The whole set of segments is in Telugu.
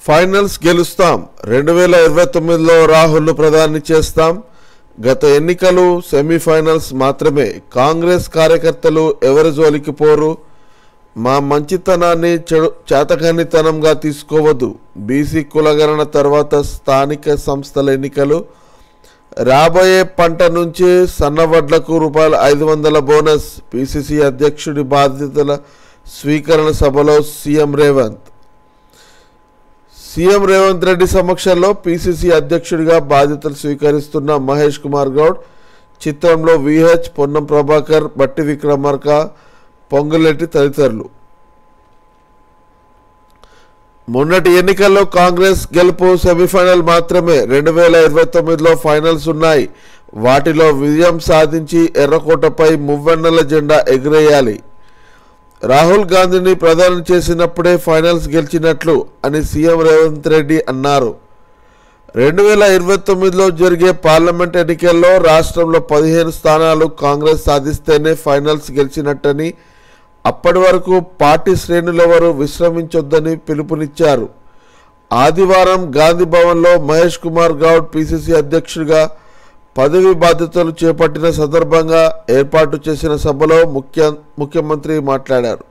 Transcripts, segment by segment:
ఫైనల్స్ గెలుస్తాం 2029లో రాహుల్ ప్రధాని చేస్తాం. గత ఎన్నికలు సెమీఫైనల్స్ మాత్రమే. కాంగ్రెస్ కార్యకర్తలు ఎవరి జోలికి పోరు. మా మంచితనాన్ని చేతకానితనంగా తీసుకోవద్దు. బీసీ కులగణన తర్వాత స్థానిక సంస్థల ఎన్నికలు. రాబోయే పంట నుంచి సన్నవడ్లకు ₹500 బోనస్. పిసిసి అధ్యక్షుడి బాధ్యతల స్వీకరణ సభలో సీఎం రేవంత్ రెడ్డి సమక్షంలో పిసిసి అధ్యక్షుడిగా బాధ్యతలు స్వీకరిస్తున్న మహేష్ కుమార్ గౌడ్. చిత్రంలో విహెచ్, పొన్నం ప్రభాకర్, బట్టి విక్రమార్క, పొంగులేటి తదితరులు. మొన్నటి ఎన్నికల్లో కాంగ్రెస్ గెలుపు సెమీఫైనల్ మాత్రమే. 2029లో ఫైనల్స్ ఉన్నాయి. వాటిలో విజయం సాధించి ఎర్రకోటపై మువ్వన్నెల జెండా ఎగురేయాలి. రాహుల్ గాంధీని ప్రధాని చేసినప్పుడే ఫైనల్స్ గెలిచినట్లు అని సీఎం రేవంత్ రెడ్డి అన్నారు. 2029లో జరిగే పార్లమెంట్ ఎన్నికల్లో రాష్ట్రంలో 15 స్థానాలు కాంగ్రెస్ సాధిస్తేనే ఫైనల్స్ గెలిచినట్టని, అప్పటి వరకు పార్టీ శ్రేణులెవరూ విశ్రమించొద్దని పిలుపునిచ్చారు. ఆదివారం గాంధీ భవన్లో మహేష్ కుమార్ గౌడ్ పిసిసి అధ్యక్షుడిగా పదవి బాధ్యతలు చేపట్టిన సందర్భంగా ఏర్పాటు చేసిన సభలో ముఖ్యమంత్రి మాట్లాడారు.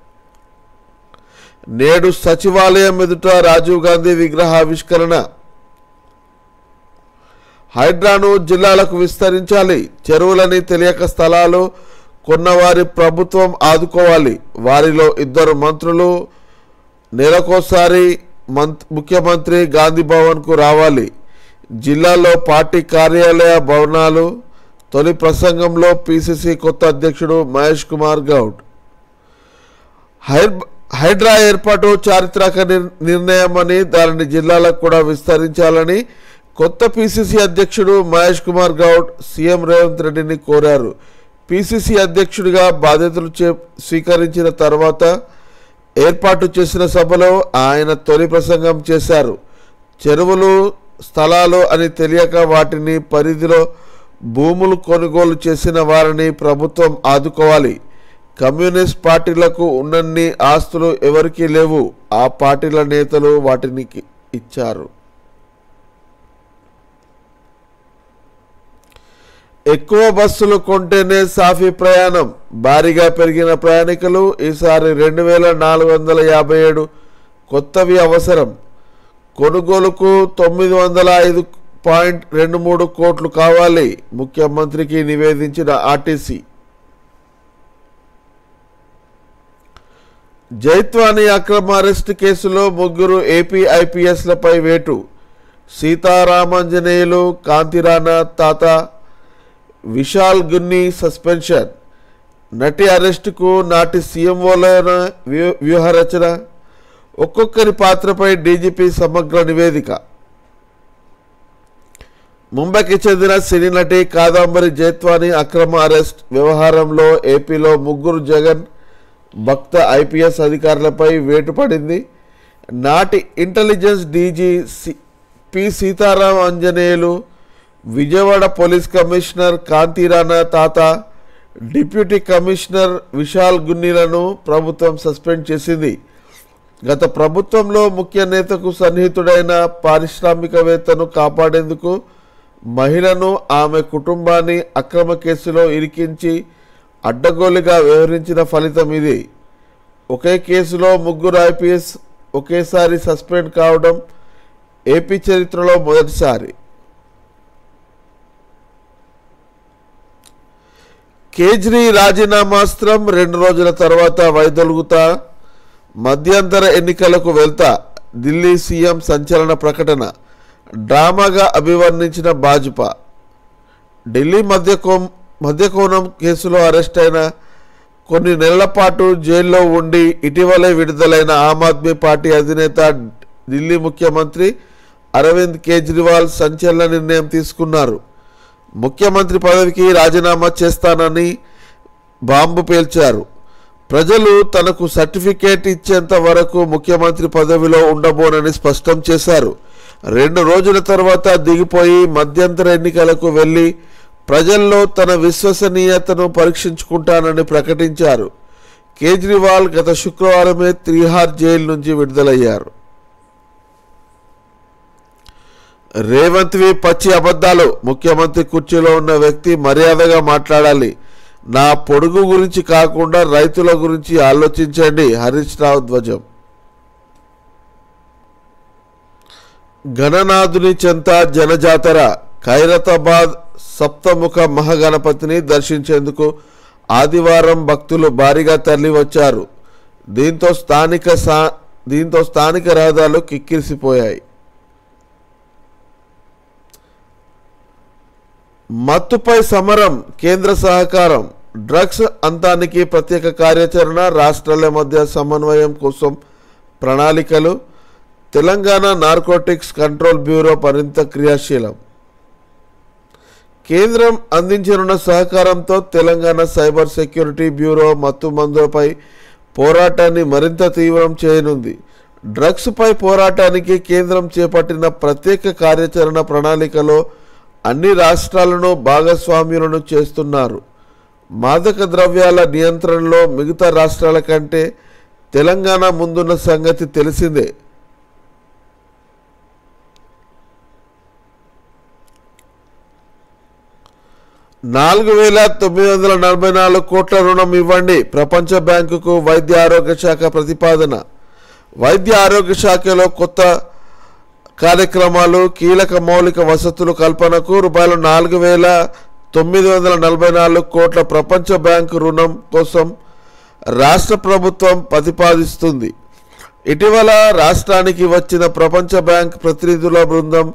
నేడు సచివాలయం ఎదుట రాజీవ్ గాంధీ విగ్రహావిష్కరణ. హైడ్రాను జిల్లాలకు విస్తరించాలి. చెరువులని తెలియక స్థలాలు కొన్నవారి ప్రభుత్వం ఆదుకోవాలి. వారిలో 2 మంత్రులు నెలకోసారి ముఖ్యమంత్రి గాంధీ భవన్కు రావాలి. జిల్లాలో పార్టీ కార్యాలయ భవనాలు. తొలి ప్రసంగంలో పిసిసి కొత్త అధ్యక్షుడు మహేష్ కుమార్ గౌడ్. హైడ్రా ఏర్పాటు చారిత్రక నిర్ణయమని, దానిని జిల్లాలకు కూడా విస్తరించాలని కొత్త పిసిసి అధ్యక్షుడు మహేష్ కుమార్ గౌడ్ సీఎం రేవంత్ రెడ్డిని కోరారు. పిసిసి అధ్యక్షుడిగా బాధ్యతలు స్వీకరించిన తర్వాత ఏర్పాటు చేసిన సభలో ఆయన తొలి ప్రసంగం చేశారు. చెరువులు, స్థలాలు అని తెలియక వాటిని పరిధిలో భూములు కొనుగోలు చేసిన వారిని ప్రభుత్వం ఆదుకోవాలి. కమ్యూనిస్ట్ పార్టీలకు ఉన్నన్ని ఆస్తులు ఎవరికీ లేవు. ఆ పార్టీల నేతలు వాటిని ఇచ్చారు. ఎక్కువ బస్సులు కొంటేనే సాఫీ ప్రయాణం. భారీగా పెరిగిన ప్రయాణికులు. ఈసారి 2457 కొత్తవి అవసరం. కొనుగోలుకు 905.23 కోట్లు కావాలి. ముఖ్యమంత్రికి నివేదించిన ఆర్టీసీ. జైత్వాని అక్రమ అరెస్టు కేసులో 3 ఏపీ ఐపీఎస్లపై వేటు. సీతారామాంజనేయులు, కాంతిరాణా తాత, విశాల్ గున్ని సస్పెన్షన్. నటి అరెస్టుకు నాటి సీఎంఓల వ్యూహరచన. ఒక్కొక్కరి పాత్రపై డీజీపీ సమగ్ర నివేదిక. ముంబైకి చెందిన సినీ నటి కాదంబరి జైత్వాని అక్రమ అరెస్ట్ వ్యవహారంలో ఏపీలో 3 జగన్ భక్త ఐపీఎస్ అధికారులపై వేటు పడింది. నాటి intelligence DG P Sitaram Anjaneyulu, Vijayawada police commissioner Kanthi Rana తాత, డిప్యూటీ కమిషనర్ విశాల్ గున్నీలను ప్రభుత్వం సస్పెండ్ చేసింది. గత ప్రభుత్వంలో ముఖ్య నేతకు సన్నిహితుడైన పారిశ్రామికవేత్తను కాపాడేందుకు మహిళను, ఆమె కుటుంబాన్ని అక్రమ కేసులో ఇరికించి అడ్డగోలుగా వ్యవహరించిన ఫలితం ఇది. ఒకే కేసులో 3 ఐపీఎస్ ఒకేసారి సస్పెండ్ కావడం ఏపీ చరిత్రలో మొదటిసారి. కేజ్రీ రాజీనామాస్త్రం. 2 రోజుల తర్వాత వైదొలుగుతా. మధ్యంతర ఎన్నికలకు వెళ్తా. ఢిల్లీ సీఎం సంచలన ప్రకటన. డ్రామాగా అభివర్ణించిన భాజపా. ఢిల్లీ మద్యకోణం కేసులో అరెస్ట్ అయిన కొన్ని నెలల పాటు జైల్లో ఉండి ఇటీవలే విడుదలైన ఆమ్ ఆద్మీ పార్టీ అధినేత ఢిల్లీ ముఖ్యమంత్రి అరవింద్ కేజ్రీవాల్ సంచలన నిర్ణయం తీసుకున్నారు. ముఖ్యమంత్రి పదవికి రాజీనామా చేస్తానని బాంబు పేల్చారు. ప్రజలు తనకు సర్టిఫికేట్ ఇచ్చేంత వరకు ముఖ్యమంత్రి పదవిలో ఉండబోనని స్పష్టం చేశారు. 2 రోజుల తర్వాత దిగిపోయి మధ్యంతర ఎన్నికలకు వెళ్లి ప్రజల్లో తన విశ్వసనీయతను పరీక్షించుకుంటానని ప్రకటించారు. కేజ్రీవాల్ గత శుక్రవారమే తిహార్ జైలు నుంచి విడుదలయ్యారు. రేవంత్వి పచ్చి అబద్ధాలు. ముఖ్యమంత్రి కుర్చీలో ఉన్న వ్యక్తి మర్యాదగా మాట్లాడాలి. నా పొడుగు గురించి కాకుండా రైతుల గురించి ఆలోచించండి. హరీష్ రావు ధ్వజం. గణనాథుని చెంత జనజాతర. ఖైరతాబాద్ సప్తముఖ మహాగణపతిని దర్శించేందుకు ఆదివారం భక్తులు భారీగా తరలి వచ్చారు. దీంతో స్థానిక రహదారులు కిక్కిరిసిపోయాయి. మత్తుపై సమరం, కేంద్ర సహకారం. డ్రగ్స్ అంతానికి ప్రత్యేక కార్యాచరణ, రాష్ట్రాల మధ్య సమన్వయం కోసం ప్రణాళికలు. తెలంగాణ నార్కోటిక్స్ కంట్రోల్ బ్యూరో మరింత క్రియాశీలం. కేంద్రం అందించనున్న సహకారంతో తెలంగాణ సైబర్ సెక్యూరిటీ బ్యూరో మత్తు మందులపై పోరాటాన్ని మరింత తీవ్రం చేయనుంది. డ్రగ్స్పై పోరాటానికి కేంద్రం చేపట్టిన ప్రత్యేక కార్యాచరణ ప్రణాళికలో అన్ని రాష్ట్రాలను భాగస్వామ్యులను చేస్తున్నారు. మాదక ద్రవ్యాల నియంత్రణలో మిగతా రాష్ట్రాల కంటే తెలంగాణ ముందున్న సంగతి తెలిసిందే. $4,944 కోట్ల రుణం ఇవ్వండి. ప్రపంచ బ్యాంకుకు వైద్య ఆరోగ్య శాఖ ప్రతిపాదన. వైద్య ఆరోగ్య శాఖలో కొత్త కార్యక్రమాలు, కీలక మౌలిక వసతుల కల్పనకు $4,944 కోట్ల ప్రపంచ బ్యాంకు రుణం కోసం రాష్ట్ర ప్రభుత్వం ప్రతిపాదిస్తుంది. ఇటీవల రాష్ట్రానికి వచ్చిన ప్రపంచ బ్యాంక్ ప్రతినిధుల బృందం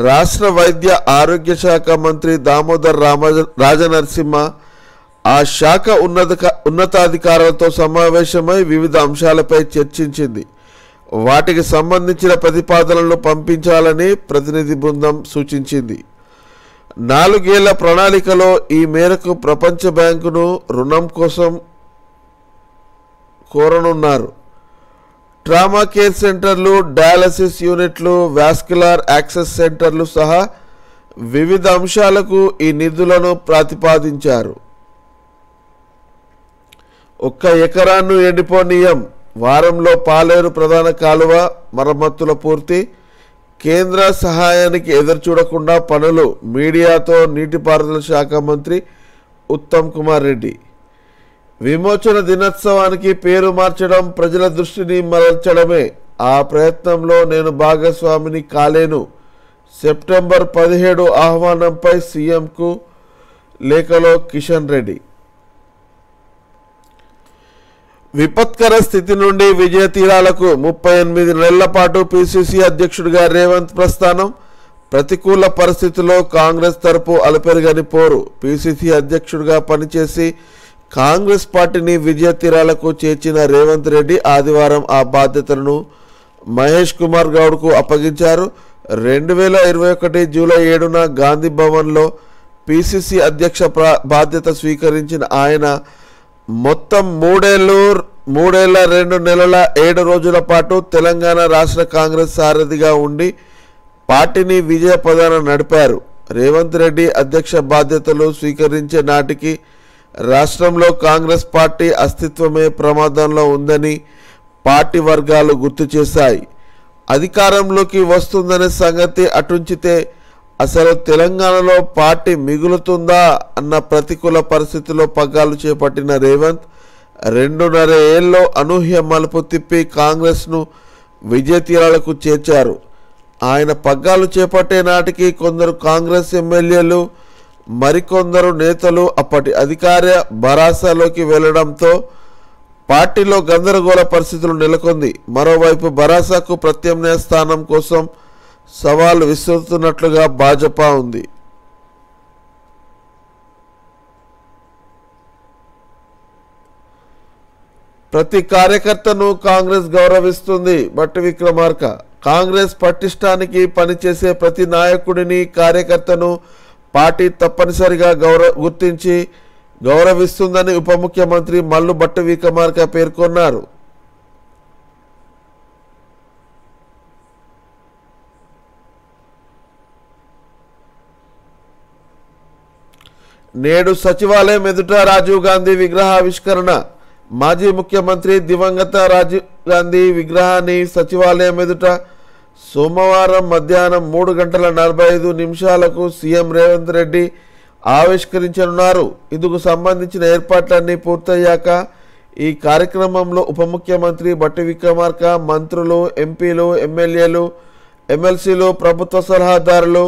రాష్ట్ర వైద్య ఆరోగ్య శాఖ మంత్రి దామోదర్ రాజనరసింహ ఆ శాఖ ఉన్నతాధికారులతో సమావేశమై వివిధ అంశాలపై చర్చించింది. వాటికి సంబంధించిన ప్రతిపాదనలను పంపించాలని ప్రతినిధి బృందం సూచించింది. 4 ఏళ్ల ప్రణాళికలో ఈ మేరకు ప్రపంచ బ్యాంకును రుణం కోసం కోరనున్నారు. ట్రామా కేర్ సెంటర్లు, డయాలసిస్ యూనిట్లు, వాస్కులర్ యాక్సెస్ సెంటర్లు సహా వివిధ అంశాలకు ఈ నిధులను ప్రతిపాదించారు. 1 ఎకరాను ఎండిపోనీయం. వారంలో పాలేరు ప్రధాన కాలువ మరమ్మతుల పూర్తి. కేంద్ర సహాయానికి ఎదురుచూడకుండా పనులు. మీడియాతో నీటిపారుదల శాఖ మంత్రి ఉత్తమ్ కుమార్ రెడ్డి. విమోచన దినోత్సవానికి పేరు మార్చడం ప్రజల దృష్టిని మరల్చడమే. ఆ ప్రయత్నంలో నేను భాగస్వామిని కాలేను. సెప్టెంబర్ 17 ఆహ్వానంపై సీఎంకు లేఖలో కిషన్ రెడ్డి. విపత్కర స్థితి నుండి విజయ తీరాలకు 38 నెలల పాటు పిసిసి అధ్యక్షుడిగా రేవంత్ ప్రస్థానం. ప్రతికూల పరిస్థితుల్లో కాంగ్రెస్ తరపు అలుపెరగని పోరు. పిసిసి అధ్యక్షుడిగా పనిచేసి కాంగ్రెస్ పార్టీని విజయ తీరాలకు చేర్చిన రేవంత్ రెడ్డి ఆదివారం ఆ బాధ్యతలను మహేష్ కుమార్ గౌడ్కు అప్పగించారు. 2021 జూలై 7న గాంధీ భవన్లో పిసిసి అధ్యక్ష బాధ్యత స్వీకరించిన ఆయన మొత్తం 3 ఏళ్ల 2 నెలల 7 రోజుల పాటు తెలంగాణ రాష్ట్ర కాంగ్రెస్ సారథిగా ఉండి పార్టీని విజయ పదాన నడిపారు. రేవంత్ రెడ్డి అధ్యక్ష బాధ్యతలు స్వీకరించే నాటికి రాష్ట్రంలో కాంగ్రెస్ పార్టీ అస్తిత్వమే ప్రమాదంలో ఉందని పార్టీ వర్గాలు గుర్తు చేశాయి. అధికారంలోకి వస్తుందనే సంగతి అటుంచితే అసలు తెలంగాణలో పార్టీ మిగులుతుందా అన్న ప్రతికూల పరిస్థితుల్లో పగ్గాలు చేపట్టిన రేవంత్ 2.5 ఏళ్ళలో అనూహ్య మలుపు తిప్పి కాంగ్రెస్ను విజయ తీరాలకు చేర్చారు. ఆయన పగ్గాలు చేపట్టే నాటికి కొందరు కాంగ్రెస్ ఎమ్మెల్యేలు, మరికొందరు నేతలు అప్పటి అధికార భరాసాలోకి వెళ్లడంతో పార్టీలో గందరగోళ పరిస్థితులు నెలకొంది. మరోవైపు భరాసాకు ప్రత్యామ్నాయ స్థానం కోసం సవాలు విసురుతున్నట్లుగా భాజపా ఉంది. ప్రతి కార్యకర్తను కాంగ్రెస్ గౌరవిస్తుంది. బట్టి విక్రమార్క. కాంగ్రెస్ పటిష్టానికి పనిచేసే ప్రతి నాయకుడిని, కార్యకర్తను పార్టీ తప్పనిసరిగా గుర్తించి గౌరవిస్తుందని ఉప ముఖ్యమంత్రి మల్లు భట్టి విక్రమార్క పేర్కొన్నారు. నేడు సచివాలయం ఎదుట రాజీవ్ గాంధీ విగ్రహావిష్కరణ. మాజీ ముఖ్యమంత్రి దివంగత రాజీవ్ గాంధీ విగ్రహాన్ని సచివాలయం ఎదుట సోమవారం మధ్యాహ్నం 3:45 సీఎం రేవంత్ రెడ్డి ఆవిష్కరించనున్నారు. ఇందుకు సంబంధించిన ఏర్పాట్లన్నీ పూర్తయ్యాక ఈ కార్యక్రమంలో ఉప ముఖ్యమంత్రి బట్టి విక్రమార్క, మంత్రులు, ఎంపీలు, ఎమ్మెల్యేలు, ఎమ్మెల్సీలు, ప్రభుత్వ సలహాదారులు,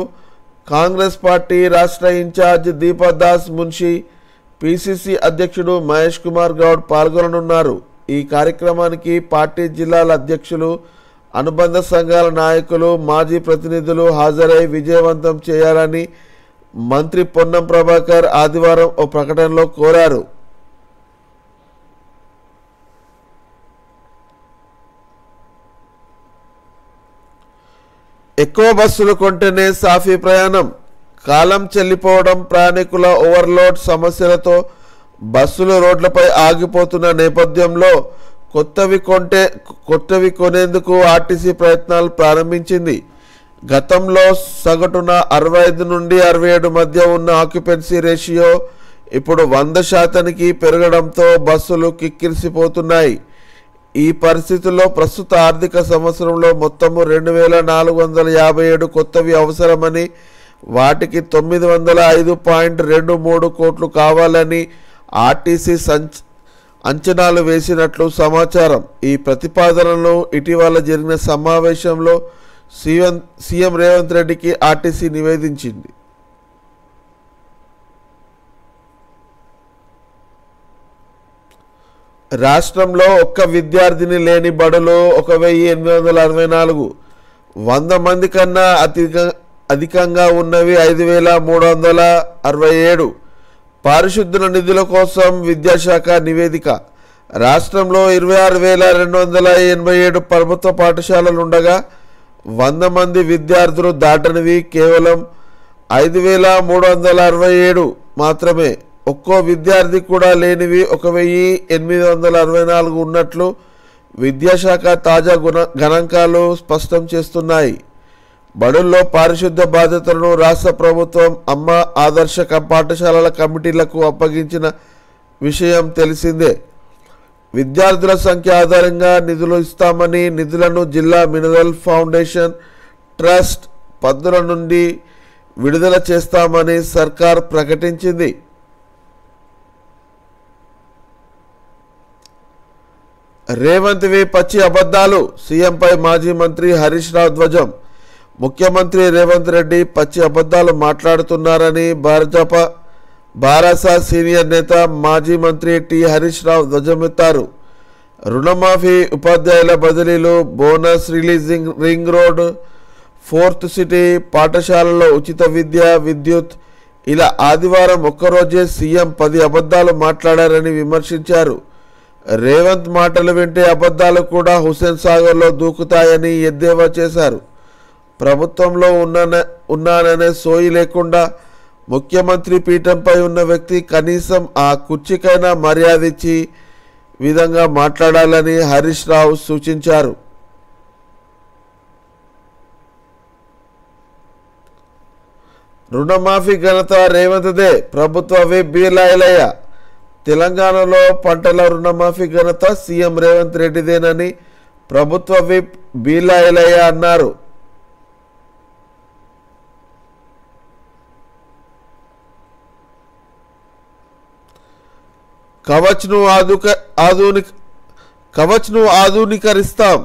కాంగ్రెస్ పార్టీ రాష్ట్ర ఇన్ఛార్జ్ దీపదాస్ మున్షి, పిసిసి అధ్యక్షుడు మహేష్ కుమార్ గౌడ్ పాల్గొననున్నారు. ఈ కార్యక్రమానికి పార్టీ జిల్లాల అధ్యక్షులు, అనుబంధ సంఘాల నాయకులు, మాజీ ప్రతినిధులు హాజరై విజయవంతం చేయాలని మంత్రి పొన్నం ప్రభాకర్ ఆదివారం ఓ ప్రకటనలో కోరారు. ఎక్కువ బస్సులు కొంటేనే సాఫీ ప్రయాణం. కాలం చెల్లిపోవడం, ప్రయాణికుల ఓవర్లోడ్ సమస్యలతో బస్సులు రోడ్లపై ఆగిపోతున్న నేపథ్యంలో కొత్తవి కొనేందుకు ఆర్టీసీ ప్రయత్నాలు ప్రారంభించింది. గతంలో సగటున 65 నుండి 67 మధ్య ఉన్న ఆక్యుపెన్సీ రేషియో ఇప్పుడు 100% పెరగడంతో బస్సులు కిక్కిరిసిపోతున్నాయి. ఈ పరిస్థితుల్లో ప్రస్తుత ఆర్థిక సంవత్సరంలో మొత్తము 2457 కొత్తవి అవసరమని, వాటికి 905.23 కోట్లు కావాలని ఆర్టీసీ అంచనాలు వేసినట్లు సమాచారం. ఈ ప్రతిపాదనను ఇటీవల జరిగిన సమావేశంలో సీఎం రేవంత్ రెడ్డికి ఆర్టీసీ నివేదించింది. రాష్ట్రంలో ఒక్క విద్యార్థిని లేని బడులు 1864, 100 మంది కన్నా అధికంగా ఉన్నవి 5367. పారిశుద్ధ నిధుల కోసం విద్యాశాఖ నివేదిక. రాష్ట్రంలో 26,287 ప్రభుత్వ పాఠశాలలు ఉండగా 100 మంది విద్యార్థులు దాటనివి కేవలం 5,367 మాత్రమే. ఒక్కో విద్యార్థి కూడా లేనివి 1,864 ఉన్నట్లు విద్యాశాఖ తాజా గణాంకాలు స్పష్టం చేస్తున్నాయి. బడుల్లో పారిశుద్ధ్య బాధ్యతలను రాష్ట్ర ప్రభుత్వం అమ్మ ఆదర్శ పాఠశాలల కమిటీలకు అప్పగించిన విషయం తెలిసిందే. విద్యార్థుల సంఖ్య ఆధారంగా నిధులు ఇస్తామని, నిధులను జిల్లా మినరల్ ఫౌండేషన్ ట్రస్ట్ పద్దుల నుండి విడుదల చేస్తామని సర్కార్ ప్రకటించింది. రేవంత్వి పచ్చి అబద్ధాలు. సీఎంపై మాజీ మంత్రి హరీష్ రావు ధ్వజం. ముఖ్యమంత్రి రేవంత్ రెడ్డి పచ్చి అబద్ధాలు మాట్లాడుతున్నారని భారసా సీనియర్ నేత మాజీ మంత్రి టి హరీష్ రావు ధ్వజమెత్తారు. రుణమాఫీ, ఉపాధ్యాయుల బదిలీలు, bonus releasing, ring road, 4th city, పాఠశాలలో ఉచిత విద్య, విద్యుత్, ఇలా ఆదివారం ఒక్కరోజే సీఎం 10 అబద్ధాలు మాట్లాడారని విమర్శించారు. రేవంత్ మాటలు వింటే అబద్ధాలు కూడా హుస్సేన్ సాగర్లో దూకుతాయని ఎద్దేవా చేశారు. ప్రభుత్వంలో ఉన్నాననే సోయి లేకుండా ముఖ్యమంత్రి పీఠంపై ఉన్న వ్యక్తి కనీసం ఆ కుర్చీకైనా మర్యాద ఇచ్చి విధంగా మాట్లాడాలని హరీష్ రావు సూచించారు. రుణమాఫీ ఘనత రేవంత్దే. ప్రభుత్వ విప్ బీర్లా ఐలయ్య. తెలంగాణలో పంటల రుణమాఫీ ఘనత సీఎం రేవంత్ రెడ్డిదేనని ప్రభుత్వ విప్ బీర్లా ఐలయ్య అన్నారు. కవచ్ను ఆధునీకరిస్తాం.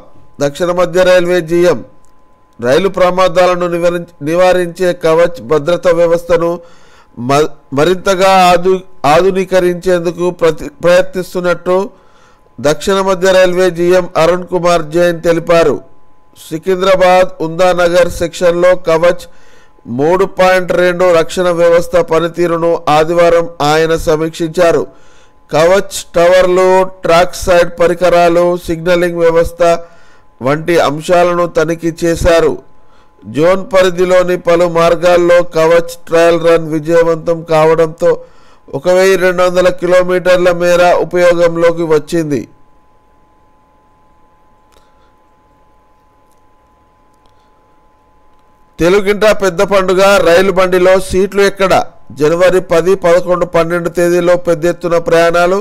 దక్షిణ మధ్య రైల్వే జీఎం. రైలు ప్రమాదాలను నివారించే కవచ్ భద్రతా వ్యవస్థను మరింతగా ఆధునీకరించేందుకు ప్రయత్నిస్తున్నట్టు దక్షిణ మధ్య రైల్వే జీఎం అరుణ్ కుమార్ జైన్ తెలిపారు. సికింద్రాబాద్ ఉందానగర్ సెక్షన్లో కవచ్ 3.2 రక్షణ వ్యవస్థ పనితీరును ఆదివారం ఆయన సమీక్షించారు. కవచ్ టవర్లు, ట్రాక్ సైడ్ పరికరాలు, సిగ్నలింగ్ వ్యవస్థ వంటి అంశాలను తనిఖీ చేశారు. జోన్ పరిధిలోని పలు మార్గాల్లో కవచ్ ట్రయల్ రన్ విజయవంతం కావడంతో 1200 కిలోమీటర్ల మేర ఉపయోగంలోకి వచ్చింది. తెలుగింట పెద్ద పండుగ. రైలు బండిలో సీట్లు ఎక్కడ? జనవరి 10, 11, 12 తేదీలో పెద్ద ఎత్తున ప్రయాణాలు.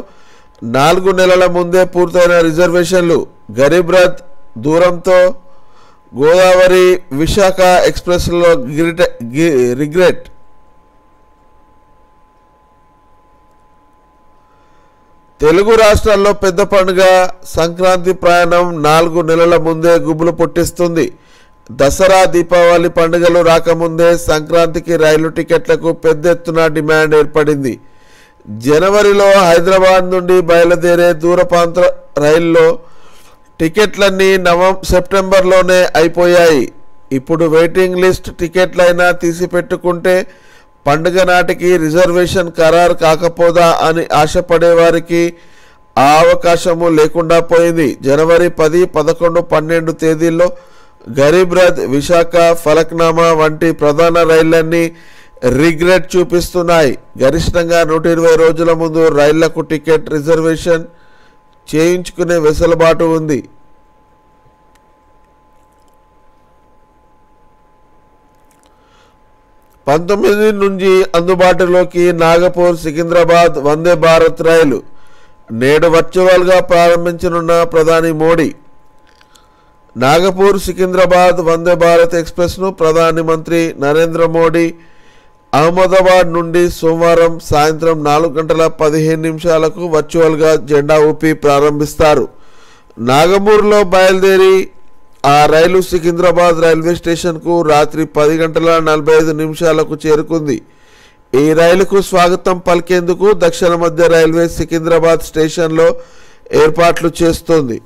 4 నెలల ముందే పూర్తయిన రిజర్వేషన్లు. గరీబ్ రథ్ దూరంతో గోదావరి విశాఖ ఎక్స్ప్రెస్లో రిగ్రెట్. తెలుగు రాష్ట్రాల్లో పెద్ద పండుగ సంక్రాంతి ప్రయాణం 4 నెలల ముందే గుబులు పుట్టిస్తుంది. దసరా దీపావళి పండుగలు రాకముందే సంక్రాంతికి రైలు టికెట్లకు పెద్ద ఎత్తున డిమాండ్ ఏర్పడింది. జనవరిలో హైదరాబాద్ నుండి బయలుదేరే దూరప్రాంత రైల్లో టికెట్లన్నీ సెప్టెంబర్లోనే అయిపోయాయి. ఇప్పుడు వెయిటింగ్ లిస్ట్ టికెట్లైనా తీసిపెట్టుకుంటే పండుగ నాటికి రిజర్వేషన్ ఖరారు కాకపోదా అని ఆశపడేవారికి ఆ అవకాశము లేకుండా పోయింది. జనవరి 10, 11, 12 తేదీల్లో గరీబ్ రథ్, విశాఖ, ఫలక్నామా వంటి ప్రధాన రైళ్లన్నీ రిగ్రెట్ చూపిస్తున్నాయి. గరిష్టంగా 120 రోజుల ముందు రైళ్లకు టికెట్ రిజర్వేషన్ చేయించుకునే వెసులుబాటు ఉంది. నుంచి అందుబాటులోకి నాగపూర్ సికింద్రాబాద్ వందే భారత్ రైలు నేడు వర్చువల్గా ప్రారంభించనున్న ప్రధాని మోడీ. నాగపూర్ సికింద్రాబాద్ వందే భారత్ ఎక్స్ప్రెస్ను ప్రధాని మంత్రి నరేంద్ర మోడీ అహ్మదాబాద్ నుండి సోమవారం సాయంత్రం 4:15 వర్చువల్గా జెండా ఊపి ప్రారంభిస్తారు. నాగపూర్లో బయలుదేరి ఆ రైలు సికింద్రాబాద్ రైల్వే స్టేషన్కు రాత్రి 10:45 చేరుకుంది. ఈ రైలుకు స్వాగతం పలికేందుకు దక్షిణ మధ్య రైల్వే సికింద్రాబాద్ స్టేషన్లో ఏర్పాట్లు చేస్తోంది.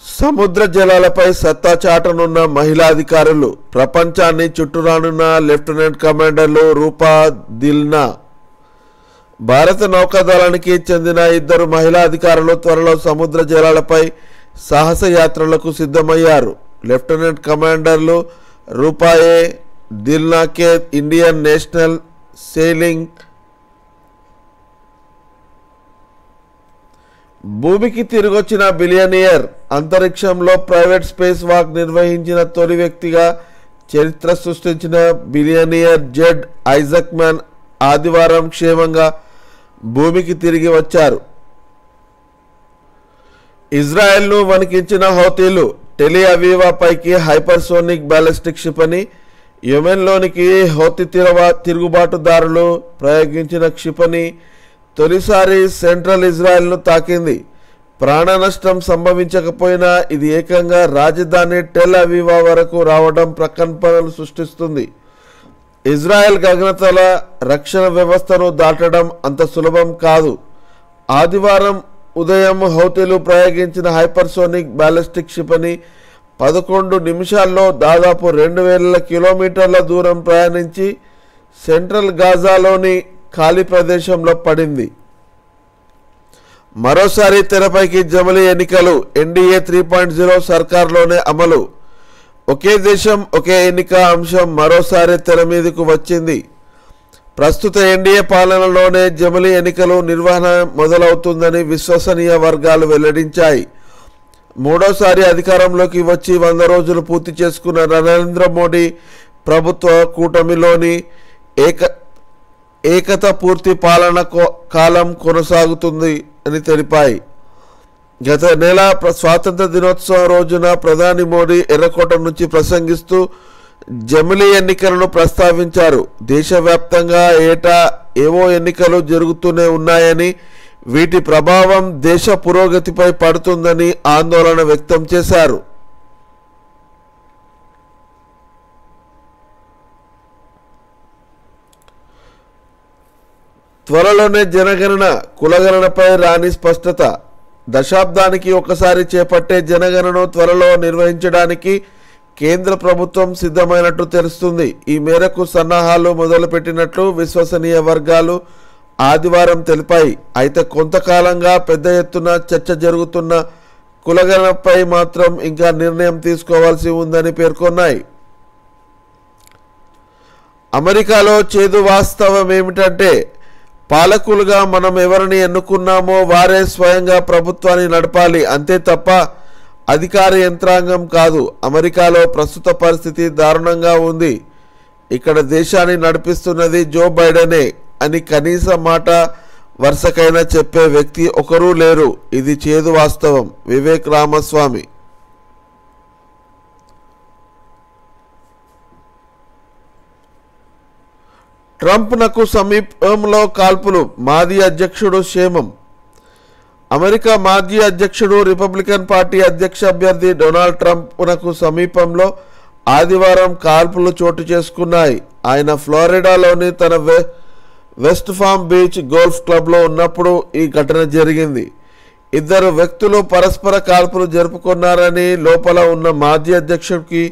సముద్ర జలాలపై సత్తా చాటనున్న మహిళా అధికారులు. ప్రపంచాన్ని చుట్టురానున్న లెఫ్టినెంట్ కమాండర్లు రూపా దిల్నా. భారత నౌకాదళానికి చెందిన 2 మహిళా అధికారులు త్వరలో సముద్ర జలాలపై సాహస యాత్రలకు సిద్ధమయ్యారు. లెఫ్టినెంట్ కమాండర్లు రూపాయే దిల్నాకే ఇండియన్ నేషనల్ సెయిలింగ్ భూమికి తిరిగొచ్చిన బిలియనియర్. అంతరిక్షంలో ప్రైవేట్ స్పేస్ వాక్ నిర్వహించిన తొలి వ్యక్తిగా చరిత్ర సృష్టించిన బిలియనియర్ జెడ్ ఐజాక్మ్యాన్ ఆదివారం క్షేమంగా భూమికి తిరిగి వచ్చారు. ఇజ్రాయెల్ను వణికించిన హౌతీలు టెలి అవీవా పైకి హైపర్సోనిక్ బ్యాలిస్టిక్ క్షిపణి. యెమెన్లోనికి హౌతీ తిరుగుబాటుదారులు ప్రయోగించిన క్షిపణి తొలిసారి సెంట్రల్ ఇజ్రాయెల్ను తాకింది. ప్రాణ నష్టం సంభవించకపోయినా ఇది ఏకంగా రాజధాని టెల్ అవీవా వరకు రావడం ప్రకంపనలు సృష్టిస్తుంది. ఇజ్రాయెల్ గగనతల రక్షణ వ్యవస్థను దాటడం అంత సులభం కాదు. ఆదివారం ఉదయం హౌతీలు ప్రయోగించిన హైపర్సోనిక్ బ్యాలిస్టిక్ క్షిపణి 11 నిమిషాల్లో దాదాపు 2000 కిలోమీటర్ల దూరం ప్రయాణించి సెంట్రల్ గాజాలోని ఖాళీ ప్రదేశంలో పడింది. మరోసారి తెరపైకి జమిలీ ఎన్నికలు. ఎన్డీఏ 3.0 సర్కార్లోనే అమలు. ఒకే దేశం ఒకే ఎన్నిక అంశం మరోసారి తెర మీదకు వచ్చింది. ప్రస్తుత ఎన్డీఏ పాలనలోనే జమిలీ ఎన్నికలు నిర్వహణ మొదలవుతుందని విశ్వసనీయ వర్గాలు వెల్లడించాయి. మూడోసారి అధికారంలోకి వచ్చి 100 రోజులు పూర్తి చేసుకున్న నరేంద్ర మోడీ ప్రభుత్వ కూటమిలోని ఏకత పూర్తి పాలన కాలం కొనసాగుతుంది అని తెలిపాయి. గత నెల స్వాతంత్ర దినోత్సవం రోజున ప్రధాని మోడీ ఎర్రకోట నుంచి ప్రసంగిస్తూ జమిలీ ఎన్నికలను ప్రస్తావించారు. దేశవ్యాప్తంగా ఏటా ఏవో ఎన్నికలు జరుగుతూనే ఉన్నాయని, వీటి ప్రభావం దేశ పురోగతిపై పడుతుందని ఆందోళన వ్యక్తం చేశారు. త్వరలోనే జనగణన, కులగణనపై రాని స్పష్టత. దశాబ్దానికి ఒకసారి చేపట్టే జనగణను త్వరలో నిర్వహించడానికి కేంద్ర ప్రభుత్వం సిద్ధమైనట్టు తెలుస్తుంది. ఈ మేరకు సన్నాహాలు మొదలుపెట్టినట్లు విశ్వసనీయ వర్గాలు ఆదివారం తెలిపాయి. అయితే కొంతకాలంగా పెద్ద ఎత్తున చర్చ జరుగుతున్న కులగణనపై మాత్రం ఇంకా నిర్ణయం తీసుకోవాల్సి ఉందని పేర్కొన్నాయి. అమెరికాలో చేదు వాస్తవం ఏమిటంటే, పాలకులుగా మనం ఎవరిని ఎన్నుకున్నామో వారే స్వయంగా ప్రభుత్వాన్ని నడపాలి, అంతే తప్ప అధికార యంత్రాంగం కాదు. అమెరికాలో ప్రస్తుత పరిస్థితి దారుణంగా ఉంది. ఇక్కడ దేశాన్ని నడిపిస్తున్నది జో బైడెనే అని కనీస మాట వరుసకైనా చెప్పే వ్యక్తి ఒకరూ లేరు. ఇది చేదు వాస్తవం. వివేక్ రామస్వామి. ట్రంప్నకు సమీపంలో కాల్పులు. మాజీ అధ్యక్షుడు క్షేమం. అమెరికా మాజీ అధ్యక్షుడు రిపబ్లికన్ పార్టీ అధ్యక్ష అభ్యర్థి డొనాల్డ్ ట్రంప్నకు సమీపంలో ఆదివారం కాల్పులు చోటు చేసుకున్నాయి. ఆయన ఫ్లోరిడాలోని తన వెస్ట్ ఫామ్ బీచ్ గోల్ఫ్ క్లబ్లో ఉన్నప్పుడు ఈ ఘటన జరిగింది. ఇద్దరు వ్యక్తులు పరస్పర కాల్పులు జరుపుకున్నారని, లోపల ఉన్న మాజీ అధ్యక్షుడికి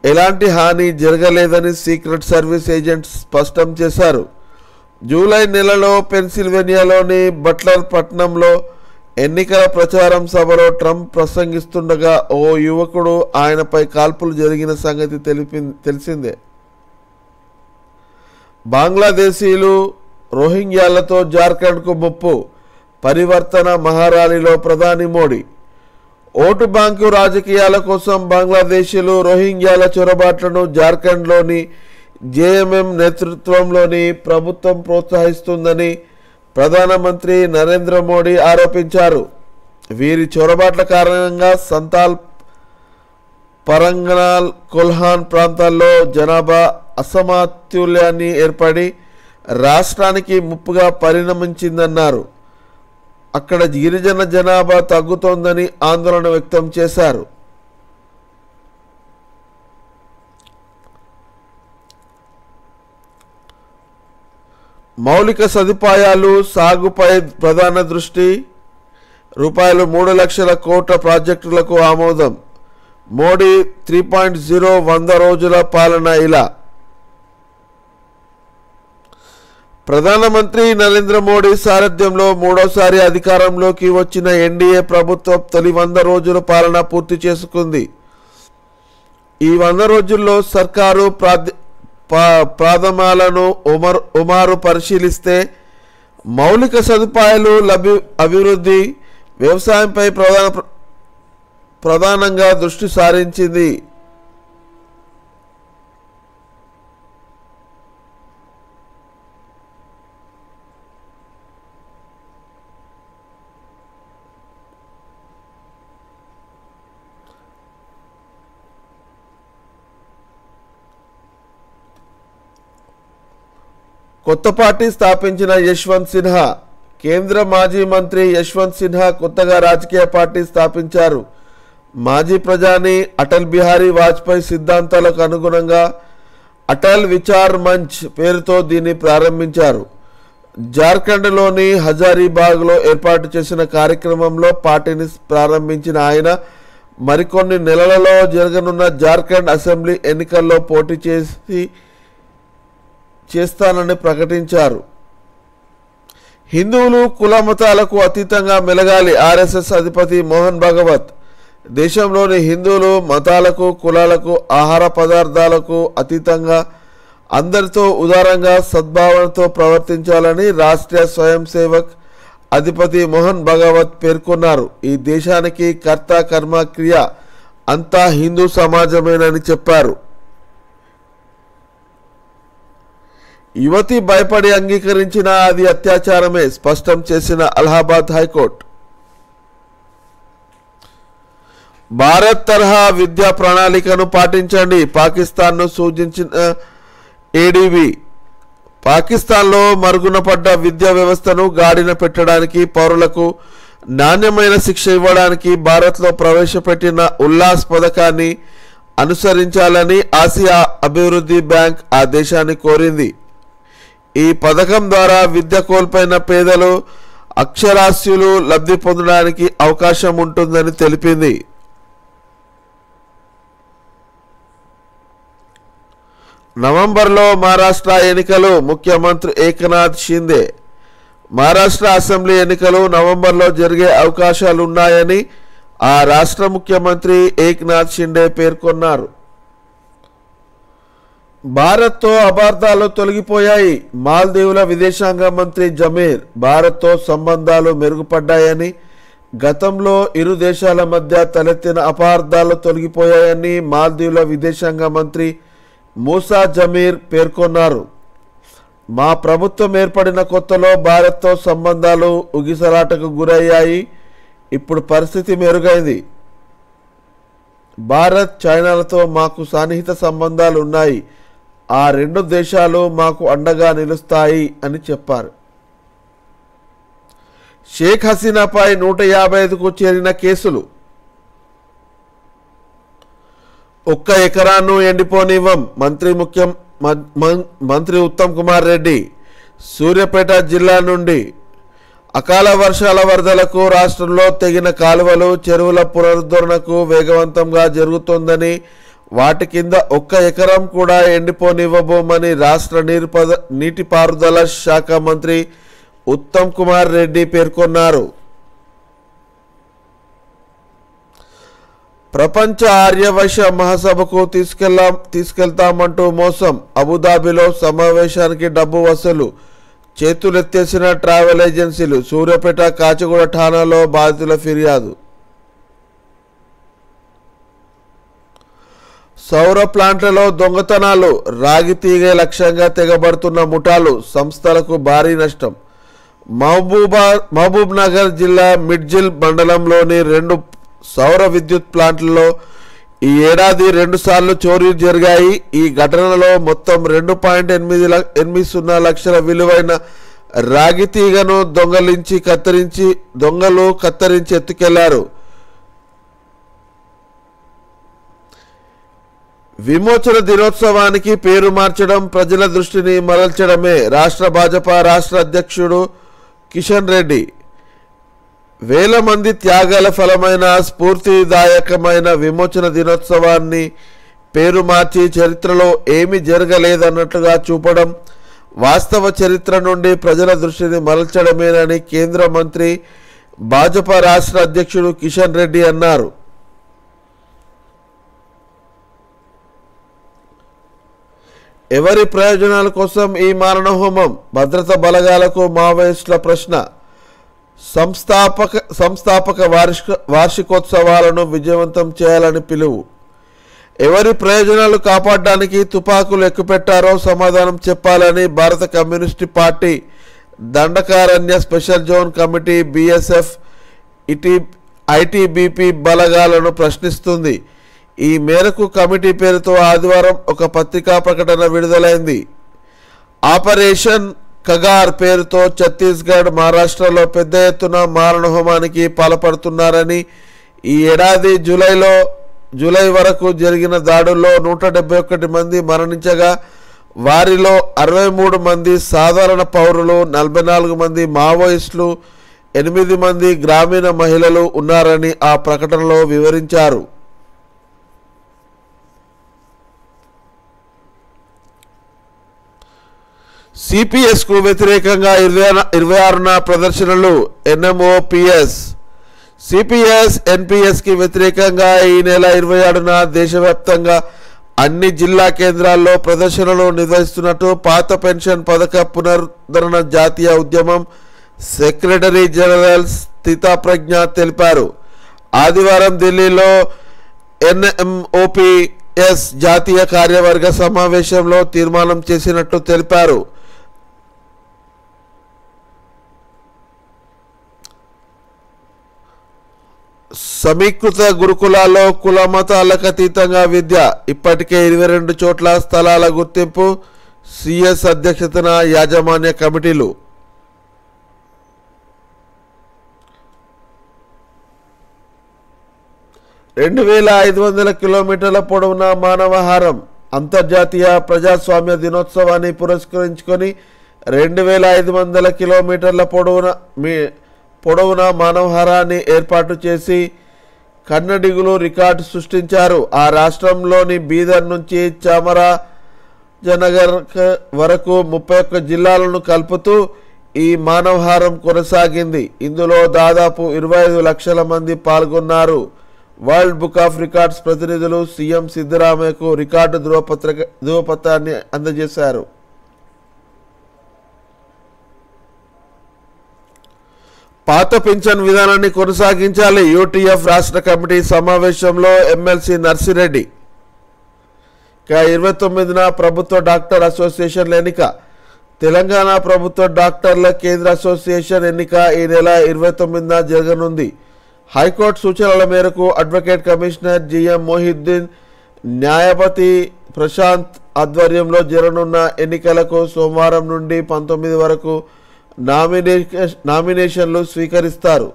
ఎలాంటి హాని జరగలేదని సీక్రెట్ సర్వీస్ ఏజెంట్స్ స్పష్టం చేశారు. జూలై నెలలో పెన్సిల్వేనియాలోని బట్లర్ పట్టణంలో ఎన్నికల ప్రచారం సభలో ట్రంప్ ప్రసంగిస్తుండగా ఓ యువకుడు ఆయనపై కాల్పులు జరిగిన సంగతి తెలిసిందే. బంగ్లాదేశీలు రోహింగ్యాలతో జార్ఖండ్కు ముప్పు. పరివర్తన మహారాలీలో ప్రధాని మోడీ. ఓటు బ్యాంకు రాజకీయాల కోసం బంగ్లాదేశీలు రోహింగ్యాల చొరబాట్లను జార్ఖండ్లోని జేఎంఎం నేతృత్వంలోని ప్రభుత్వం ప్రోత్సహిస్తుందని ప్రధానమంత్రి నరేంద్ర మోడీ ఆరోపించారు. వీరి చొరబాట్ల కారణంగా సంతాల్, పరంగనాల్, కొల్హాన్ ప్రాంతాల్లో జనాభా అసమతుల్యాన్ని ఏర్పడి రాష్ట్రానికి ముప్పుగా పరిణమించిందన్నారు. అక్కడ గిరిజన జనాభా తగ్గుతోందని ఆందోళన వ్యక్తం చేశారు. మౌలిక సదుపాయాలు సాగుపై ప్రధాన దృష్టి. రూపాయలు 3 లక్షల కోట్ల ప్రాజెక్టులకు ఆమోదం. మోడీ 3.0 100 రోజుల పాలన ఇలా. ప్రధానమంత్రి నరేంద్ర మోడీ సారథ్యంలో మూడోసారి అధికారంలోకి వచ్చిన ఎన్డీఏ ప్రభుత్వం తొలి 100 రోజుల పాలన పూర్తి చేసుకుంది. ఈ 100 రోజుల్లో సర్కారు ప్రాధమాలను ఉమారు పరిశీలిస్తే మౌలిక సదుపాయాలు, అభివృద్ధి, వ్యవసాయంపై ప్రధానంగా దృష్టి సారించింది. కొత్త పార్టీ స్థాపించిన యశ్వంత్ సిన్హా. కేంద్ర మాజీ మంత్రి యశ్వంత్ సిన్హా కొత్తగా రాజకీయ పార్టీ స్థాపించారు. మాజీ ప్రధాని అటల్ బిహారీ వాజ్పేయి సిద్ధాంతాలకు అనుగుణంగా అటల్ విచార్ మంచ్ పేరుతో దీన్ని ప్రారంభించారు. జార్ఖండ్లోని హజారీబాగ్లో ఏర్పాటు చేసిన కార్యక్రమంలో పార్టీని ప్రారంభించిన ఆయన మరికొన్ని నెలలలో జరగనున్న జార్ఖండ్ అసెంబ్లీ ఎన్నికల్లో పోటీ చేస్తానని ప్రకటించారు. హిందువులు కుల మతాలకు అతీతంగా మెలగాలి. ఆర్ఎస్ఎస్ అధిపతి మోహన్ భాగవత్. దేశంలోని హిందువులు మతాలకు, కులాలకు, ఆహార పదార్థాలకు అతీతంగా అందరితో ఉదారంగా, సద్భావనతో ప్రవర్తించాలని రాష్ట్రీయ స్వయం సేవక్ అధిపతి మోహన్ భాగవత్ పేర్కొన్నారు. ఈ దేశానికి కర్త, కర్మ, క్రియ అంతా హిందూ సమాజమేనని చెప్పారు. యువతి భయపడి అంగీకరించినా అది అత్యాచారమే స్పష్టం చేసిన అలహాబాద్ హైకోర్టు. భారత్ తరహా విద్యా ప్రణాళికను పాటించండి పాకిస్తాన్ను సూచించిన ఏడీబీ. పాకిస్తాన్లో మరుగున పడ్డ విద్యా వ్యవస్థను గాడిన పెట్టడానికి, పౌరులకు నాణ్యమైన శిక్ష ఇవ్వడానికి భారత్లో ప్రవేశపెట్టిన ఉల్లాస్ పథకాన్ని అనుసరించాలని ఆసియా అభివృద్ధి బ్యాంక్ ఆ దేశాన్ని కోరింది. ఈ పథకం ద్వారా విద్య కోల్పోయిన పేదలు, అక్షరాస్యులు లబ్ధి పొందడానికి అవకాశం ఉంటుందని తెలిపింది. నవంబర్లో మహారాష్ట్ర ఎన్నికలు. ముఖ్యమంత్రి ఏకనాథ్ షిందే. మహారాష్ట్ర అసెంబ్లీ ఎన్నికలు నవంబర్లో జరిగే అవకాశాలున్నాయని ఆ రాష్ట్ర ముఖ్యమంత్రి ఏకనాథ్ షిండే పేర్కొన్నారు. భారత్తో అపార్థాలు తొలగిపోయాయి. మాల్దీవుల విదేశాంగ మంత్రి జమీర్. భారత్తో సంబంధాలు మెరుగుపడ్డాయని, గతంలో ఇరు దేశాల మధ్య తలెత్తిన అపార్థాలు తొలగిపోయాయని మాల్దీవుల విదేశాంగ మంత్రి మూసా జమీర్ పేర్కొన్నారు. మా ప్రభుత్వం ఏర్పడిన కొత్తలో భారత్తో సంబంధాలు ఉగిసలాటకు గురయ్యాయి. ఇప్పుడు పరిస్థితి మెరుగైంది. భారత్ చైనాలతో మాకు సన్నిహిత సంబంధాలు ఉన్నాయి. ఆ రెండు దేశాలు మాకు అండగా నిలుస్తాయి అని చెప్పారు. షేక్ హసీనాపై 155కు చేరిన కేసులు. ఒక్క ఎకరాను ఎండిపోనివ్వం మంత్రి ఉత్తమ్ కుమార్ రెడ్డి. సూర్యాపేట జిల్లా నుండి అకాల వర్షాల వరదలకు రాష్ట్రంలో తెగిన కాలువలు చెరువుల పునరుద్ధరణకు వేగవంతంగా జరుగుతోందని, వాటి కింద ఒక్క ఎకరం కూడా ఎండిపోనివ్వబోమని రాష్ట్ర నీటిపారుదల శాఖ మంత్రి ఉత్తమ్ కుమార్ రెడ్డి పేర్కొన్నారు. ప్రపంచ ఆర్యవైశ్య మహాసభకు తీసుకెళ్తామంటూ మోసం. అబుదాబిలో సమావేశానికి డబ్బు వసూలు. చేతులెత్తేసిన ట్రావెల్ ఏజెన్సీలు. సూర్యాపేట కాచిగూడ ఠాణాలో బాధితుల ఫిర్యాదు. సౌర ప్లాంట్లలో దొంగతనాలు. రాగి లక్ష్యంగా తెగబడుతున్న ముఠాలు. సంస్థలకు భారీ నష్టం. మహబూబ్ నగర్ జిల్లా మిడ్జిల్ మండలంలోని 2 సౌర విద్యుత్ ప్లాంట్లలో ఈ ఏడాది 2 సార్లు చోరీ జరిగాయి. ఈ ఘటనలో మొత్తం 2.80 లక్షల విలువైన రాగి తీగను దొంగలు కత్తిరించి ఎత్తుకెళ్లారు. విమోచన దినోత్సవానికి పేరు మార్చడం ప్రజల దృష్టిని మరల్చడమే. రాష్ట్ర భాజపా రాష్ట్ర అధ్యక్షుడు కిషన్ రెడ్డి. వేల మంది త్యాగాల ఫలమైన స్ఫూర్తిదాయకమైన విమోచన దినోత్సవాన్ని పేరు మార్చి చరిత్రలో ఏమీ జరగలేదన్నట్లుగా చూపడం వాస్తవ చరిత్ర నుండి ప్రజల దృష్టిని మరల్చడమేనని కేంద్ర మంత్రి భాజపా రాష్ట్ర అధ్యక్షుడు కిషన్ రెడ్డి అన్నారు. ఎవరి ప్రయోజనాల కోసం ఈ మారణహోమం? భద్రతా బలగాలకు మావోయిస్టుల ప్రశ్న. సంస్థాపక వార్షికోత్సవాలను విజయవంతం చేయాలని పిలుపు. ఎవరి ప్రయోజనాలు కాపాడడానికి తుపాకులు ఎక్కుపెట్టారో సమాధానం చెప్పాలని భారత communist party Dandakaranya special zone committee BSF ITBP బలగాలను ప్రశ్నిస్తుంది. ఈ మేరకు కమిటీ పేరుతో ఆదివారం ఒక పత్రికా ప్రకటన విడుదలైంది. ఆపరేషన్ కగార్ పేరుతో ఛత్తీస్గఢ్, మహారాష్ట్రలో పెద్ద ఎత్తున మారణహోమానికి పాల్పడుతున్నారని, ఈ ఏడాది జూలై వరకు జరిగిన దాడుల్లో 171 మంది మరణించగా వారిలో 63 మంది సాధారణ పౌరులు, 44 మంది మావోయిస్టులు, 8 మంది గ్రామీణ మహిళలు ఉన్నారని ఆ ప్రకటనలో వివరించారు. సిపిఎస్కు వ్యతిరేకంగా 26న ప్రదర్శనలు. ఎన్ఎంఓపిఎస్ సిపిఎస్ ఎన్పిఎస్కి వ్యతిరేకంగా ఈ నెల 27న దేశవ్యాప్తంగా అన్ని జిల్లా కేంద్రాల్లో ప్రదర్శనలు నిర్వహిస్తున్నట్టు పాత పెన్షన్ పథక పునరుద్ధరణ జాతీయ ఉద్యమం సెక్రటరీ జనరల్ స్థితప్రజ్ఞ తెలిపారు. ఆదివారం ఢిల్లీలో ఎన్ఎంఓపిఎస్ జాతీయ కార్యవర్గ సమావేశంలో తీర్మానం చేసినట్టు తెలిపారు. సమీకృత గురుకులాల్లో కుల మతాలకు అతీతంగా విద్య. ఇప్పటికే 22 చోట్ల స్థలాల గుర్తింపు. సిఎస్ అధ్యక్షతన యాజమాన్య కమిటీలు. (2500 కిలోమీటర్ల పొడవున మానవహారం). అంతర్జాతీయ ప్రజాస్వామ్య దినోత్సవాన్ని పురస్కరించుకొని 2500 కిలోమీటర్ల పొడవున మానవహారాన్ని ఏర్పాటు చేసి కన్నడిగులు రికార్డు సృష్టించారు. ఆ రాష్ట్రంలోని బీదర్ నుంచి చామరాజనగర్ వరకు 31 జిల్లాలను కలుపుతూ ఈ మానవహారం కొనసాగింది. ఇందులో దాదాపు 25 లక్షల మంది పాల్గొన్నారు. వరల్డ్ బుక్ ఆఫ్ రికార్డ్స్ ప్రతినిధులు సీఎం సిద్ధరామయ్యకు రికార్డు ధృవపత్రాన్ని అందజేశారు. పాత పింఛన్ విధానాన్ని కొనసాగించాలి. యూటీఎఫ్ రాష్ట్ర కమిటీ సమావేశంలో ఎమ్మెల్సీ నర్సిరెడ్డి. 29న ప్రభుత్వ డాక్టర్ అసోసియేషన్ల ఎన్నిక. తెలంగాణ ప్రభుత్వ డాక్టర్ల కేంద్ర అసోసియేషన్ ఎన్నిక ఈ నెల 29న జరగనుంది. హైకోర్టు సూచనల మేరకు advocate commissioner GM Mohiddin, Nyayapathi Prashanth ఆధ్వర్యంలో జరగనున్న ఎన్నికలకు సోమవారం నుండి 19 వరకు నామినేషన్లు స్వీకరిస్తారు.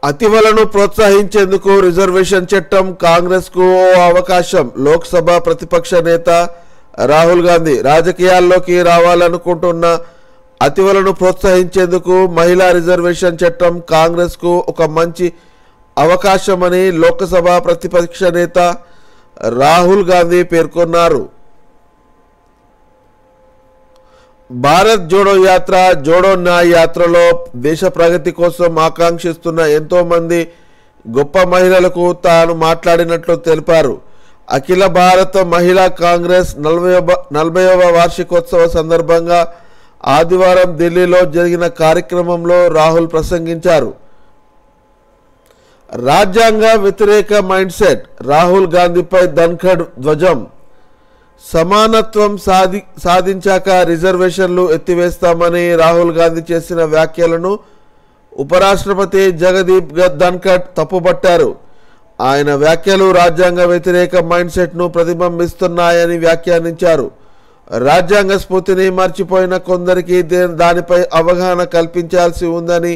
అతివలను ప్రోత్సహించేందుకు రిజర్వేషన్ చట్టం కాంగ్రెస్కు ఓ అవకాశం. లోక్సభ ప్రతిపక్ష నేత రాహుల్ గాంధీ రాజకీయాల్లోకి రావాలనుకుంటున్న అతివలను ప్రోత్సహించేందుకు మహిళా రిజర్వేషన్ చట్టం కాంగ్రెస్కు ఒక మంచి అవకాశమని లోక్సభ ప్రతిపక్ష నేత రాహుల్ గాంధీ పేర్కొన్నారు. భారత్ జోడో యాత్ర, జోడో న్యాయ్ యాత్రలో దేశ ప్రగతి కోసం ఆకాంక్షిస్తున్న ఎంతోమంది గొప్ప మహిళలకు తాను మాట్లాడినట్లు తెలిపారు. అఖిల భారత మహిళా కాంగ్రెస్ 40వ వార్షికోత్సవ సందర్భంగా ఆదివారం ఢిల్లీలో జరిగిన కార్యక్రమంలో రాహుల్ ప్రసంగించారు. రాజ్యాంగ వ్యతిరేక మైండ్ సెట్, రాహుల్ గాంధీపై ధన్ఖడ్ ధ్వజం. సమానత్వం సాధించాక రిజర్వేషన్లు ఎత్తివేస్తామని రాహుల్ గాంధీ చేసిన వ్యాఖ్యలను ఉపరాష్ట్రపతి జగదీప్ ధన్ఖడ్ తప్పుపట్టారు. ఆయన వ్యాఖ్యలు రాజ్యాంగ వ్యతిరేక మైండ్ సెట్ను ప్రతిబింబిస్తున్నాయని వ్యాఖ్యానించారు. రాజ్యాంగ స్ఫూర్తిని మర్చిపోయిన కొందరికి దానిపై అవగాహన కల్పించాల్సి ఉందని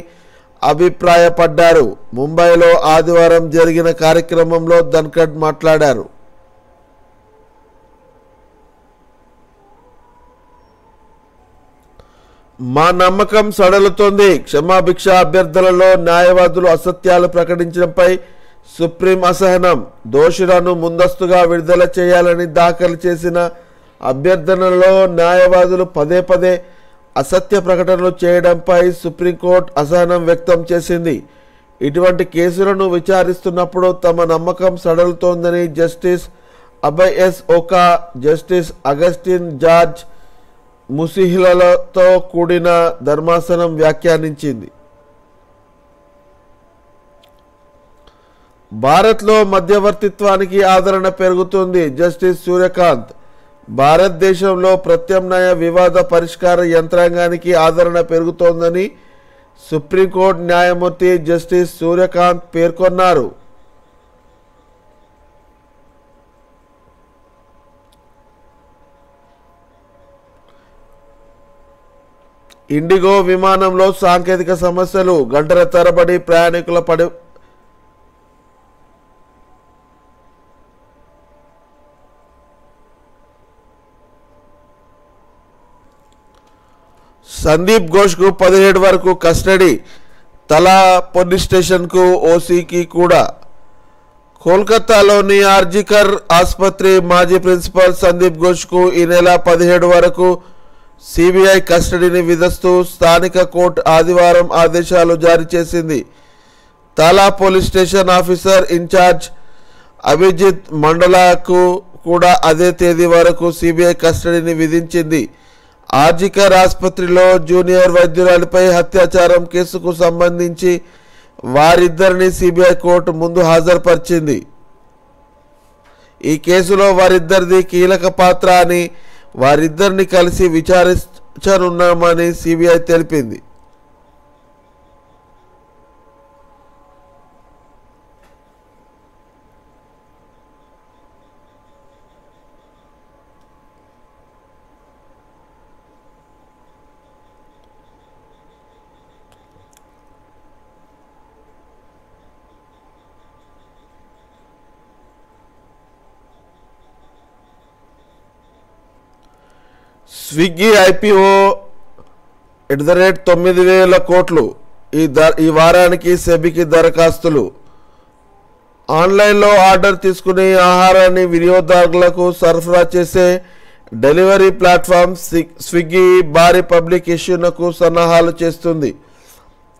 అభిప్రాయపడ్డారు. ముంబైలో ఆదివారం జరిగిన కార్యక్రమంలో ధన్ఖడ్ మాట్లాడారు. మా నమ్మకం సడలుతోంది. క్షమాభిక్ష అభ్యర్థనలో న్యాయవాదులు అసత్యాలు ప్రకటించడంపై సుప్రీం అసహనం. దోషులను ముందస్తుగా విడుదల చేయాలని దాఖలు చేసిన అభ్యర్థనలో న్యాయవాదులు పదే పదే అసత్య ప్రకటనలు చేయడంపై సుప్రీంకోర్టు అసహనం వ్యక్తం చేసింది. ఇటువంటి కేసులను విచారిస్తున్నప్పుడు తమ నమ్మకం సడలుతోందని justice Abhay S Oka, justice Augustine George ముసిహిలతో కూడిన ధర్మాసనం వ్యాఖ్యానించింది. భారత్లో మధ్యవర్తిత్వానికి ఆదరణ పెరుగుతుంది. జస్టిస్ సూర్యకాంత్, భారతదేశంలో ప్రత్యామ్నాయ వివాద పరిష్కార యంత్రాంగానికి ఆదరణ పెరుగుతోందని సుప్రీంకోర్టు న్యాయమూర్తి జస్టిస్ సూర్యకాంత్ పేర్కొన్నారు. ఇండిగో విమానంలో సాంకేతిక సమస్యలు, గంటల తరబడి ప్రయాణికుల సందీప్ ఘోష్కు 17 వరకు కస్టడీ. తలా పోలీస్ స్టేషన్కు ఓసీకి కూడా. కోల్కతాలోని ఆర్జికర్ ఆసుపత్రి మాజీ ప్రిన్సిపల్ సందీప్ ఘోష్కు ఈ నెల 17 వరకు సిబిఐ కస్టడీని విధిస్తూ స్థానిక కోర్టు ఆదివారం ఆదేశాలు జారీ చేసింది. Tala police station officer in charge Abhijit మండలాకు కూడా అదే తేదీ వరకు సిబిఐ కస్టడీని విధించింది. ఆర్జికర్ ఆసుపత్రిలో జూనియర్ వైద్యురాలిపై అత్యాచారం కేసుకు సంబంధించి వారిద్దరిని సిబిఐ కోర్టు ముందు హాజరుపరిచింది. ఈ కేసులో వారిద్దరిది కీలక పాత్ర అని, వారిద్దరిని కలిసి విచారించనున్నామని సిబిఐ తెలిపింది. స్విగ్గీ ఐపీఓ @9,000 కోట్లు. ఈ వారానికి సెబీకి దరఖాస్తులు. ఆన్లైన్లో ఆర్డర్ తీసుకుని ఆహారాన్ని వినియోగదారులకు సరఫరా చేసే డెలివరీ ప్లాట్ఫామ్ స్విగ్గీ భారీ పబ్లిక్ ఇష్యూనకు సన్నాహాలు చేస్తుంది.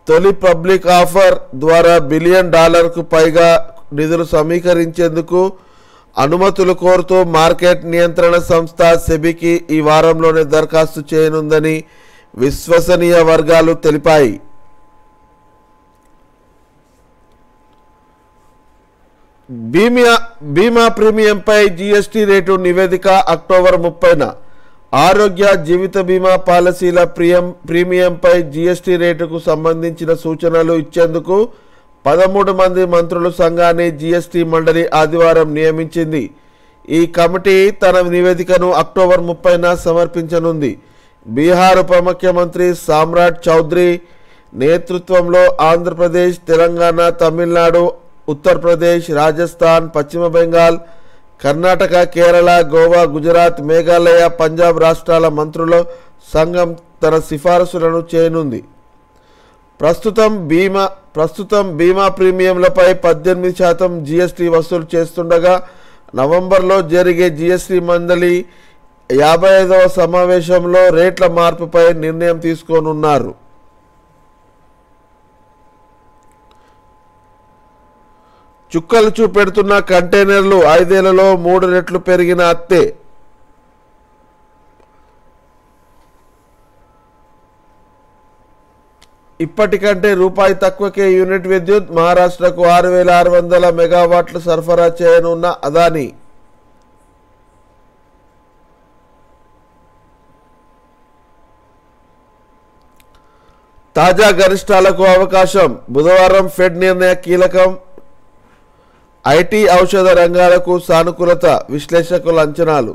తొలి పబ్లిక్ ఆఫర్ ద్వారా $1 బిలియన్ పైగా నిధులు సమీకరించేందుకు అనుమతులు కోరుతూ మార్కెట్ నియంత్రణ సంస్థ సెబీకి ఈ వారంలోనే దరఖాస్తు చేయనుందని విశ్వసనీయ వర్గాలు తెలిపాయి. బీమా ప్రీమియంపై జీఎస్టీ రేటు నివేదిక అక్టోబర్ 30న. ఆరోగ్య జీవిత బీమా పాలసీల ప్రీమియంపై జీఎస్టీ రేటుకు సంబంధించిన సూచనలు ఇచ్చేందుకు 13 మంది మంత్రుల సంఘాన్ని జీఎస్టీ మండలి ఆదివారం నియమించింది. ఈ కమిటీ తన నివేదికను అక్టోబర్ 30న సమర్పించనుంది. బీహార్ ఉప ముఖ్యమంత్రి సామ్రాట్ చౌదరి నేతృత్వంలో ఆంధ్రప్రదేశ్, తెలంగాణ, తమిళనాడు, ఉత్తరప్రదేశ్, రాజస్థాన్, పశ్చిమ బెంగాల్, కర్ణాటక, కేరళ, గోవా, గుజరాత్, మేఘాలయ, పంజాబ్ రాష్ట్రాల మంత్రుల సంఘం తన సిఫారసులను చేయనుంది. ప్రస్తుతం బీమా ప్రీమియంలపై 18% జీఎస్టీ వసూలు చేస్తుండగా నవంబర్లో జరిగే జీఎస్టీ మండలి 55వ సమావేశంలో రేట్ల మార్పుపై నిర్ణయం తీసుకోనున్నారు. చుక్కలు చూపెడుతున్న కంటైనర్లు 5 ఏళ్లలో 3 రెట్లు పెరిగిన అత్తే. ఇప్పటికంటే రూపాయి తక్కువకే యూనిట్ విద్యుత్. మహారాష్ట్రకు 6,600 మెగావాట్లు సరఫరా చేయనున్న అదానీ. తాజా గరిష్టాలకు అవకాశం. బుధవారం ఫెడ్ నిర్ణయ కీలకం. ఐటీ, ఔషధ రంగాలకు సానుకూలత. విశ్లేషకుల అంచనాలు.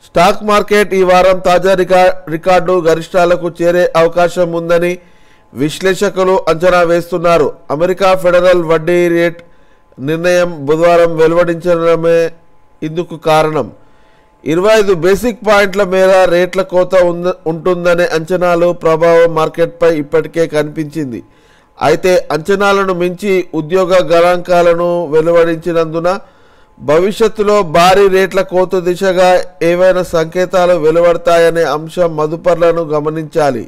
స్టాక్ మార్కెట్ ఈ వారం తాజా రికార్డు గరిష్టాలకు చేరే అవకాశం ఉందని విశ్లేషకులు అంచనా వేస్తున్నారు. అమెరికా ఫెడరల్ వడ్డీ రేట్ నిర్ణయం బుధవారం వెలువడించడమే ఇందుకు కారణం. 25 బేసిక్ పాయింట్ల మేర రేట్ల కోత ఉంటుందనే అంచనాలు ప్రభావం మార్కెట్పై ఇప్పటికే కనిపించింది. అయితే అంచనాలను మించి ఉద్యోగ గణాంకాలను వెలువడించినందున భవిష్యత్తులో భారీ రేట్ల కోత దిశగా ఏవైనా సంకేతాలు వెలువడతాయనే అంశం మదుపర్లను గమనించాలి.